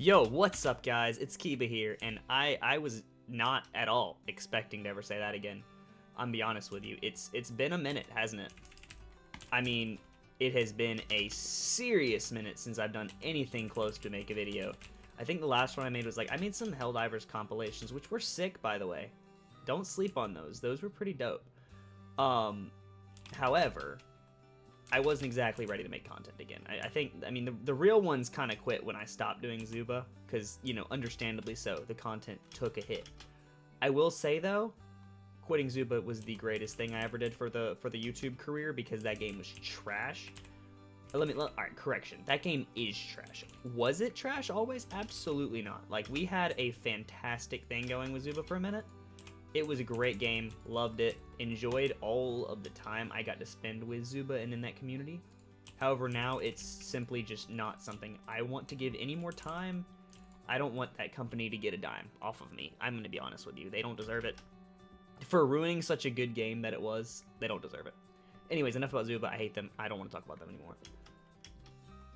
Yo, what's up, guys? It's Kiba here, and I was not at all expecting to ever say that again. I'm be honest with you. It's been a minute, hasn't it? I mean, it has been a serious minute since I've done anything close to make a video. I think the last one I made was I made some Helldivers compilations, which were sick, by the way. Don't sleep on those. Those were pretty dope. However, I wasn't exactly ready to make content again. I mean, the real ones kind of quit when I stopped doing Zuba, because, you know, understandably so, the content took a hit. I will say, though, quitting Zuba was the greatest thing I ever did for the YouTube career, because that game was trash. Alright, correction. That game is trash. Was it trash always? Absolutely not. Like, we had a fantastic thing going with Zuba for a minute. It was a great game, loved it, enjoyed all of the time I got to spend with Zuba and in that community. However, now it's simply just not something I want to give any more time. I don't want that company to get a dime off of me. I'm going to be honest with you. They don't deserve it. For ruining such a good game that it was, they don't deserve it. Anyways, enough about Zuba. I hate them. I don't want to talk about them anymore.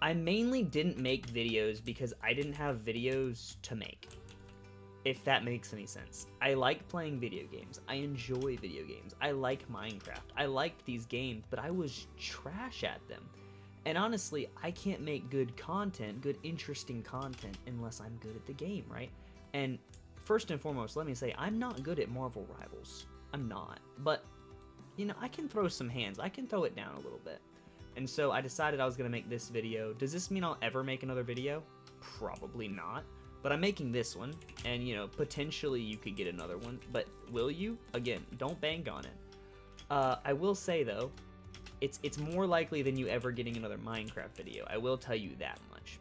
I mainly didn't make videos because I didn't have videos to make. If that makes any sense. I like playing video games. I enjoy video games. I like Minecraft. I liked these games, but I was trash at them. And honestly, I can't make good content, good interesting content, unless I'm good at the game, right? And first and foremost, let me say, I'm not good at Marvel Rivals. I'm not. But, you know, I can throw some hands. I can throw it down a little bit. And so I decided I was going to make this video. Does this mean I'll ever make another video? Probably not. But I'm making this one, and, you know, potentially you could get another one. But will you? Again, don't bank on it. I will say, though, it's more likely than you ever getting another Minecraft video. I will tell you that much.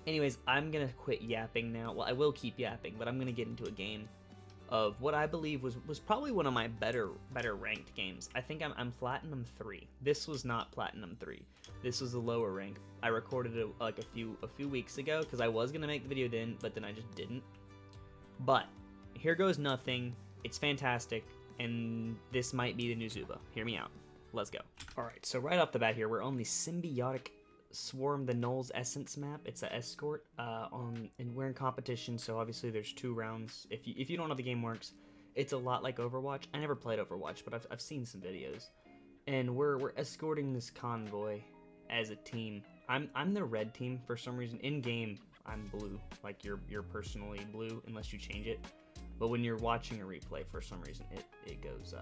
Anyways, I'm going to quit yapping now. Well, I will keep yapping, but I'm going to get into a game of what I believe was probably one of my better ranked games. I think I'm Platinum 3. This was not Platinum 3. This was a lower rank. I recorded it like a few weeks ago because I was gonna make the video then, but then I just didn't. But here goes nothing. It's fantastic, and this might be the new Zuba. Hear me out. Let's go. All right. So right off the bat here, we're on the Symbiotic Swarm, the Knolls Essence map. It's an escort and we're in competition, so obviously there's 2 rounds. If you don't know how the game works, it's a lot like Overwatch. I never played Overwatch, but I've seen some videos, and we're escorting this convoy as a team. I'm the red team for some reason. In game, I'm blue, like you're personally blue unless you change it. But when you're watching a replay, for some reason it goes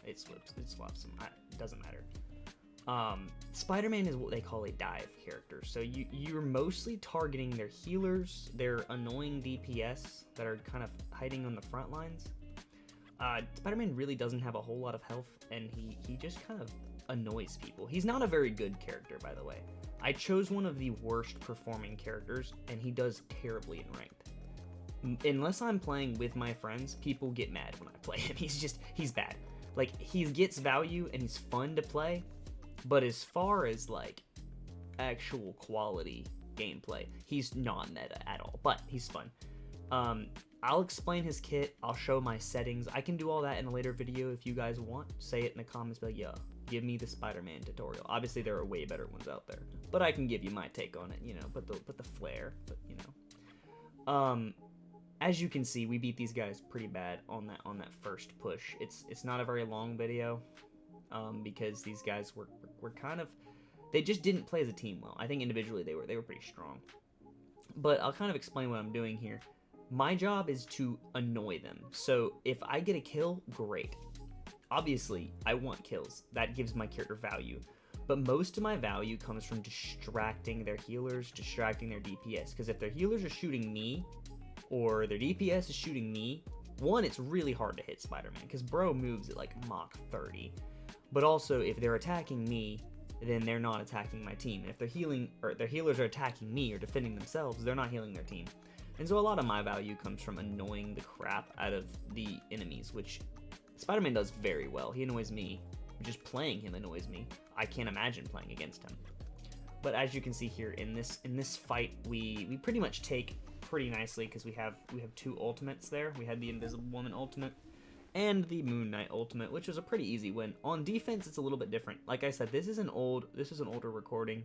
it swaps them. It doesn't matter. Spider-Man is what they call a dive character, so you're mostly targeting their healers, their annoying DPS that are kind of hiding on the front lines. Spider-Man really doesn't have a whole lot of health, and he just kind of annoys people. He's not a very good character, by the way. I chose one of the worst performing characters, and he does terribly in ranked. Unless I'm playing with my friends, people get mad when I play him. He's bad. Like, he gets value, and he's fun to play, but as far as, like, actual quality gameplay, he's not meta at all, but he's fun. I'll explain his kit, I'll show my settings. I can do all that in a later video if you guys want. Say it in the comments, be like, yo, give me the Spider-Man tutorial. Obviously, there are way better ones out there, but I can give you my take on it, you know, put the flair, but, you know. As you can see, we beat these guys pretty bad on that first push. It's not a very long video, because these guys were kind of, they just didn't play as a team well. I think individually they were pretty strong. But I'll kind of explain what I'm doing here. My job is to annoy them. So if I get a kill, great. Obviously, I want kills. That gives my character value. But most of my value comes from distracting their healers, distracting their DPS. Because if their healers are shooting me, or their DPS is shooting me, one, it's really hard to hit Spider-Man, because bro moves at like Mach 30. But also, if they're attacking me, then they're not attacking my team. And if their healers are attacking me or defending themselves, they're not healing their team. And so a lot of my value comes from annoying the crap out of the enemies, which Spider-Man does very well. He annoys me. Just playing him annoys me. I can't imagine playing against him. But as you can see here, in this fight, we pretty much take pretty nicely, because we have 2 ultimates there. We had the Invisible Woman ultimate and the Moon Knight ultimate, which was a pretty easy win. On defense, it's a little bit different. Like I said, this is an older recording.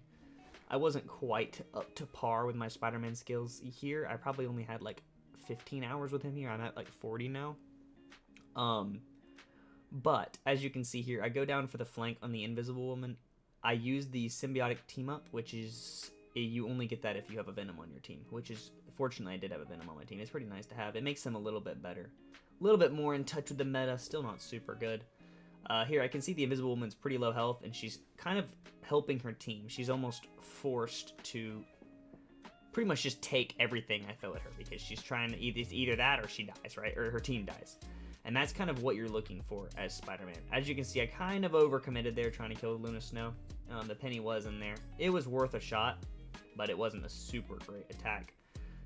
I wasn't quite up to par with my Spider-Man skills here. I probably only had like 15 hours with him here. I'm at like 40 now. But as you can see here, I go down for the flank on the Invisible Woman. I use the symbiotic team up, which is, you only get that if you have a Venom on your team, which is, fortunately I did have a Venom on my team. It's pretty nice to have. It makes them a little bit better. A little bit more in touch with the meta, still not super good. Here I can see the Invisible Woman's pretty low health, and she's kind of helping her team. She's almost forced to pretty much just take everything I throw at her, because she's trying to either that or she dies, right? Or her team dies. And that's kind of what you're looking for as Spider-Man. As you can see, I kind of overcommitted there trying to kill Luna Snow. The penny was in there. It was worth a shot, but it wasn't a super great attack.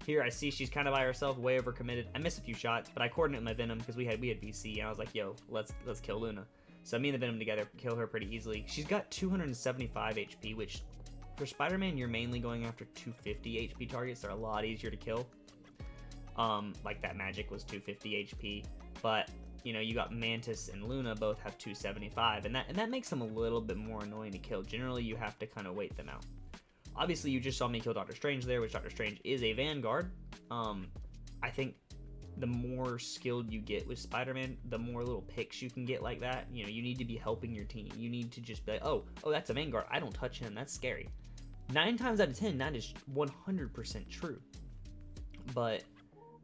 Here I see she's kind of by herself, way overcommitted. I missed a few shots, but I coordinated my Venom because we had VC, and I was like, yo, let's kill Luna. So me and the Venom together kill her pretty easily. She's got 275 HP, which for Spider-Man, you're mainly going after 250 HP targets. They're a lot easier to kill. Like that magic was 250 HP. But, you know, you got Mantis and Luna both have 275, and that makes them a little bit more annoying to kill. Generally, you have to kind of wait them out. Obviously, you just saw me kill Doctor Strange there, which Doctor Strange is a Vanguard. I think the more skilled you get with Spider-Man, the more little picks you can get like that. You know, you need to be helping your team. You need to just be like, oh, that's a Vanguard. I don't touch him. That's scary. 9 times out of 10, that is 100% true. But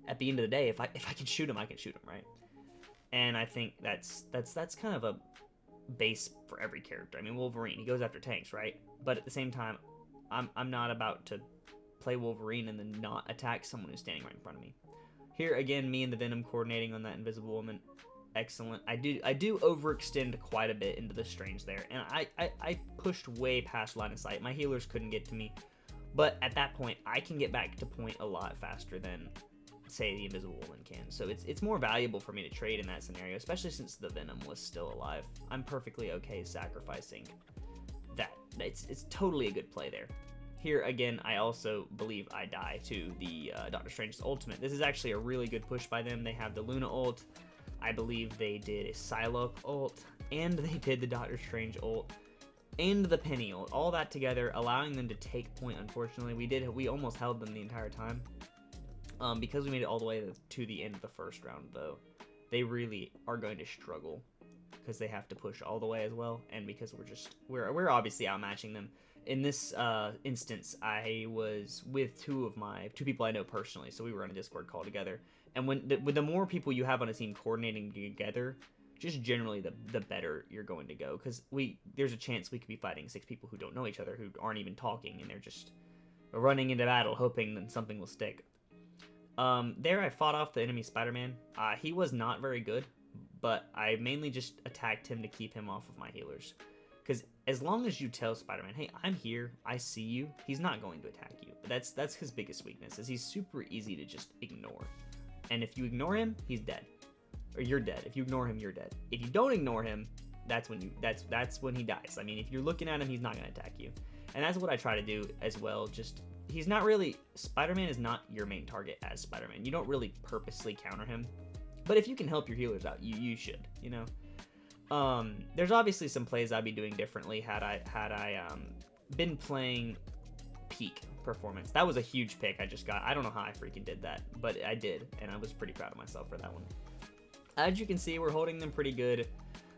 at the end of the day, if I can shoot him, I can shoot him, right? And I think that's kind of a base for every character. I mean, Wolverine, he goes after tanks, right? But at the same time, I'm not about to play Wolverine and then not attack someone who's standing right in front of me. Here again, me and the Venom coordinating on that Invisible Woman, excellent. I do overextend quite a bit into the Strange there, and I pushed way past line of sight. My healers couldn't get to me, but at that point, I can get back to point a lot faster than, say, the Invisible Woman can. So it's more valuable for me to trade in that scenario, especially since the Venom was still alive. I'm perfectly okay sacrificing that. It's totally a good play there. Here again, I also believe I die to the Doctor Strange's ultimate. This is actually a really good push by them. They have the Luna ult. I believe they did a Psylocke ult, and they did the Doctor Strange ult, and the Penny ult. All that together, allowing them to take point. Unfortunately, we almost held them the entire time. Because we made it all the way to the end of the first round, though, they really are going to struggle because they have to push all the way as well, and because we're obviously outmatching them. In this instance, I was with two people I know personally, so we were on a Discord call together. And when the more people you have on a team coordinating together, just generally the better you're going to go, because there's a chance we could be fighting 6 people who don't know each other, who aren't even talking, and they're just running into battle hoping that something will stick. There I fought off the enemy Spider-Man. He was not very good, but I mainly just attacked him to keep him off of my healers. Because as long as you tell Spider-Man, hey, I'm here, I see you, he's not going to attack you. That's his biggest weakness, is he's super easy to just ignore. And if you ignore him, he's dead. Or you're dead. If you ignore him, you're dead. If you don't ignore him, that's when he dies. I mean, if you're looking at him, he's not going to attack you. And that's what I try to do as well. Just, he's not really, Spider-Man is not your main target as Spider-Man. You don't really purposely counter him. But if you can help your healers out, you should, you know? There's obviously some plays I'd be doing differently had I been playing peak performance. That was a huge pick I just got. I don't know how I freaking did that, but I did, and I was pretty proud of myself for that one. As you can see, we're holding them pretty good.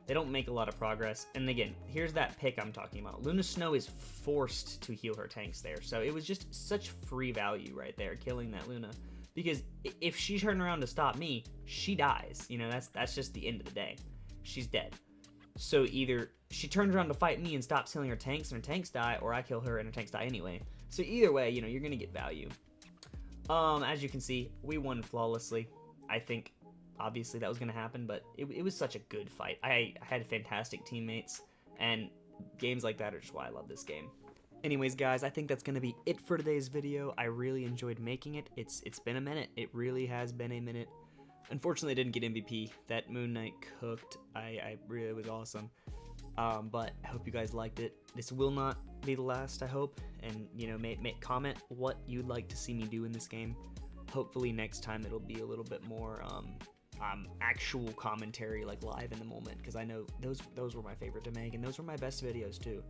They don't make a lot of progress. And again, here's that pick I'm talking about. Luna Snow is forced to heal her tanks there. So it was just such free value right there, killing that Luna. Because if she turned around to stop me, she dies. You know, that's just the end of the day. She's dead. So either she turns around to fight me and stops healing her tanks and her tanks die, or I kill her and her tanks die anyway. So either way, you know, you're going to get value. As you can see, we won flawlessly. I think obviously that was going to happen, but it was such a good fight. I had fantastic teammates, and games like that are just why I love this game. Anyways, guys, I think that's going to be it for today's video. I really enjoyed making it. It's been a minute. It really has been a minute. Unfortunately, I didn't get MVP. That Moon Knight cooked. I really was awesome. But I hope you guys liked it. This will not be the last, I hope. And, you know, comment what you'd like to see me do in this game. Hopefully next time it'll be a little bit more actual commentary, like live in the moment, because I know those were my favorite to make, and those were my best videos too.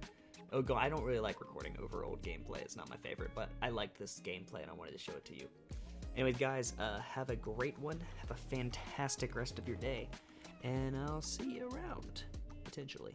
Oh, I don't really like recording over old gameplay. It's not my favorite, but I liked this gameplay and I wanted to show it to you. Anyways, guys, have a great one. Have a fantastic rest of your day, and I'll see you around, potentially.